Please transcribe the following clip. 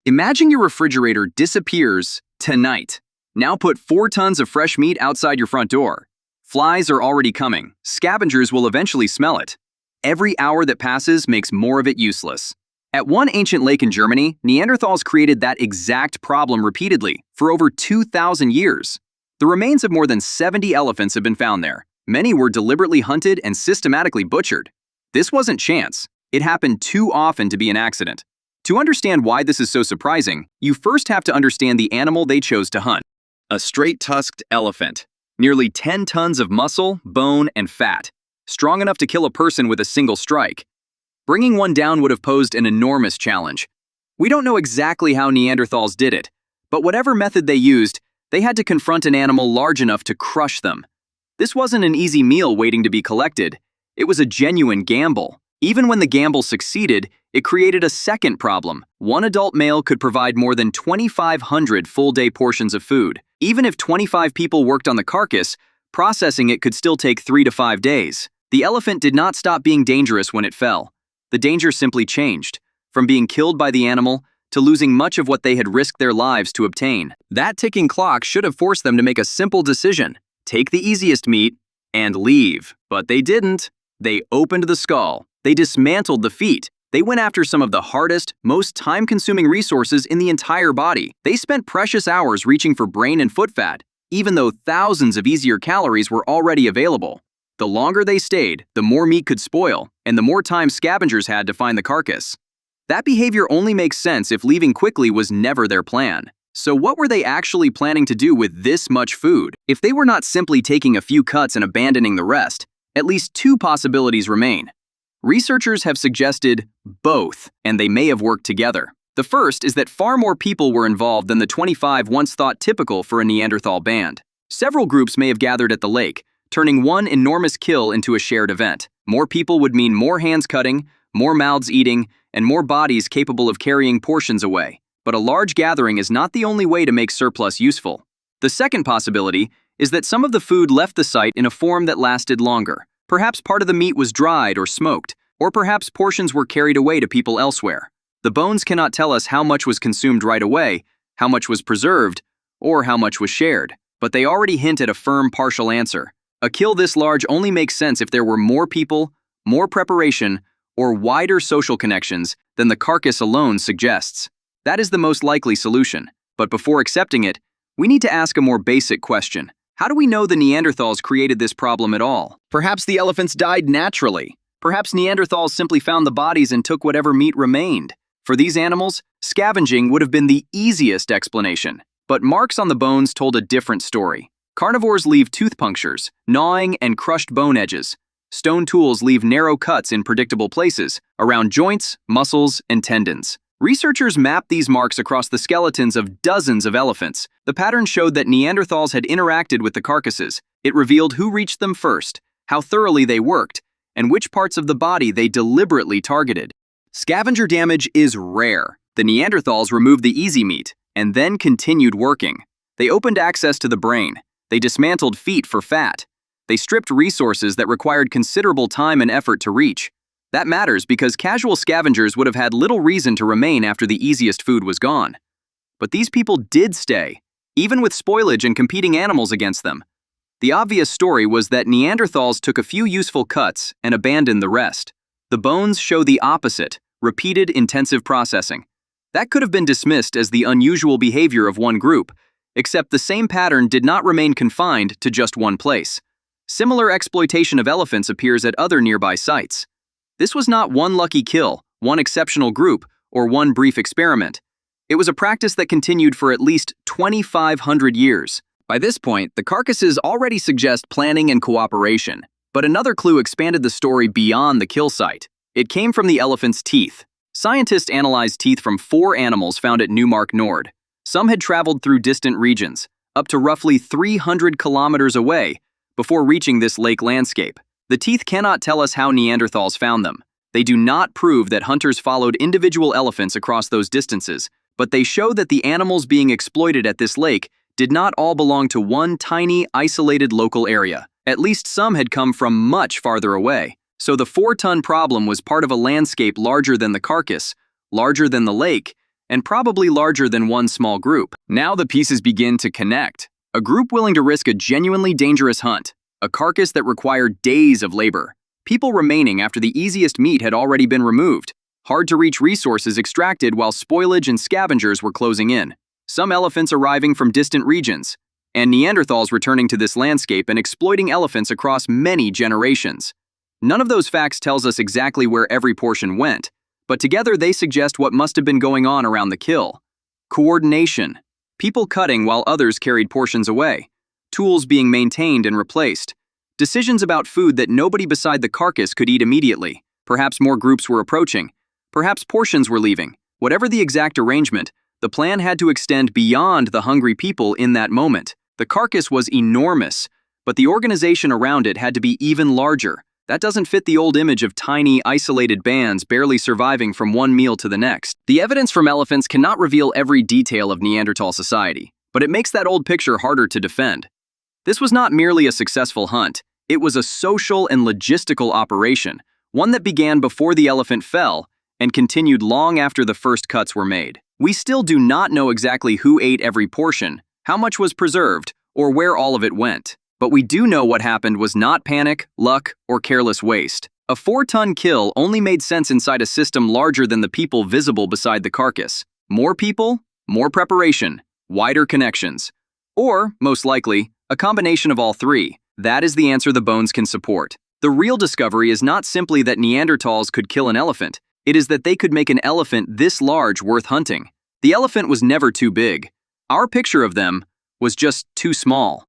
Imagine your refrigerator disappears tonight. Now put 4 tons of fresh meat outside your front door. Flies are already coming. Scavengers will eventually smell it. Every hour that passes makes more of it useless. At one ancient lake in Germany, Neanderthals created that exact problem repeatedly for over 2,000 years. The remains of more than 70 elephants have been found there. Many were deliberately hunted and systematically butchered. This wasn't chance. It happened too often to be an accident. To understand why this is so surprising, you first have to understand the animal they chose to hunt. A straight-tusked elephant. Nearly 10 tons of muscle, bone, and fat. Strong enough to kill a person with a single strike. Bringing one down would have posed an enormous challenge. We don't know exactly how Neanderthals did it, but whatever method they used, they had to confront an animal large enough to crush them. This wasn't an easy meal waiting to be collected. It was a genuine gamble. Even when the gamble succeeded, it created a second problem. One adult male could provide more than 2,500 full-day portions of food. Even if 25 people worked on the carcass, processing it could still take 3 to 5 days. The elephant did not stop being dangerous when it fell. The danger simply changed, from being killed by the animal to losing much of what they had risked their lives to obtain. That ticking clock should have forced them to make a simple decision: take the easiest meat and leave. But they didn't. They opened the skull. They dismantled the feet. They went after some of the hardest, most time-consuming resources in the entire body. They spent precious hours reaching for brain and foot fat, even though thousands of easier calories were already available. The longer they stayed, the more meat could spoil, and the more time scavengers had to find the carcass. That behavior only makes sense if leaving quickly was never their plan. So what were they actually planning to do with this much food? If they were not simply taking a few cuts and abandoning the rest, at least 2 possibilities remain. Researchers have suggested both, and they may have worked together. The first is that far more people were involved than the 25 once thought typical for a Neanderthal band. Several groups may have gathered at the lake, turning one enormous kill into a shared event. More people would mean more hands cutting, more mouths eating, and more bodies capable of carrying portions away. But a large gathering is not the only way to make surplus useful. The second possibility is that some of the food left the site in a form that lasted longer. Perhaps part of the meat was dried or smoked, or perhaps portions were carried away to people elsewhere. The bones cannot tell us how much was consumed right away, how much was preserved, or how much was shared. But they already hint at a firm partial answer. A kill this large only makes sense if there were more people, more preparation, or wider social connections than the carcass alone suggests. That is the most likely solution. But before accepting it, we need to ask a more basic question. How do we know the Neanderthals created this problem at all? Perhaps the elephants died naturally. Perhaps Neanderthals simply found the bodies and took whatever meat remained. For these animals, scavenging would have been the easiest explanation. But marks on the bones told a different story. Carnivores leave tooth punctures, gnawing, and crushed bone edges. Stone tools leave narrow cuts in predictable places, around joints, muscles, and tendons. Researchers mapped these marks across the skeletons of dozens of elephants. The pattern showed that Neanderthals had interacted with the carcasses. It revealed who reached them first, how thoroughly they worked, and which parts of the body they deliberately targeted. Scavenger damage is rare. The Neanderthals removed the easy meat, and then continued working. They opened access to the brain. They dismantled feet for fat. They stripped resources that required considerable time and effort to reach. That matters because casual scavengers would have had little reason to remain after the easiest food was gone. But these people did stay, even with spoilage and competing animals against them. The obvious story was that Neanderthals took a few useful cuts and abandoned the rest. The bones show the opposite: repeated intensive processing. That could have been dismissed as the unusual behavior of one group, except the same pattern did not remain confined to just one place. Similar exploitation of elephants appears at other nearby sites. This was not one lucky kill, one exceptional group, or one brief experiment. It was a practice that continued for at least 2,500 years. By this point, the carcasses already suggest planning and cooperation. But another clue expanded the story beyond the kill site. It came from the elephant's teeth. Scientists analyzed teeth from 4 animals found at Neumark Nord. Some had traveled through distant regions, up to roughly 300 kilometers away, before reaching this lake landscape. The teeth cannot tell us how Neanderthals found them. They do not prove that hunters followed individual elephants across those distances, but they show that the animals being exploited at this lake did not all belong to one tiny, isolated local area. At least some had come from much farther away. So the 4-ton problem was part of a landscape larger than the carcass, larger than the lake, and probably larger than one small group. Now the pieces begin to connect. A group willing to risk a genuinely dangerous hunt, a carcass that required days of labor, people remaining after the easiest meat had already been removed, hard-to-reach resources extracted while spoilage and scavengers were closing in, some elephants arriving from distant regions, and Neanderthals returning to this landscape and exploiting elephants across many generations. None of those facts tells us exactly where every portion went, but together they suggest what must have been going on around the kill. Coordination. People cutting while others carried portions away. Tools being maintained and replaced. Decisions about food that nobody beside the carcass could eat immediately. Perhaps more groups were approaching. Perhaps portions were leaving. Whatever the exact arrangement, the plan had to extend beyond the hungry people in that moment. The carcass was enormous, but the organization around it had to be even larger. That doesn't fit the old image of tiny, isolated bands barely surviving from one meal to the next. The evidence from elephants cannot reveal every detail of Neanderthal society, but it makes that old picture harder to defend. This was not merely a successful hunt, it was a social and logistical operation, one that began before the elephant fell and continued long after the first cuts were made. We still do not know exactly who ate every portion, how much was preserved, or where all of it went. But we do know what happened was not panic, luck, or careless waste. A 4-ton kill only made sense inside a system larger than the people visible beside the carcass. More people, more preparation, wider connections. Or, most likely, a combination of all three. That is the answer the bones can support. The real discovery is not simply that Neanderthals could kill an elephant, it is that they could make an elephant this large worth hunting. The elephant was never too big. Our picture of them was just too small.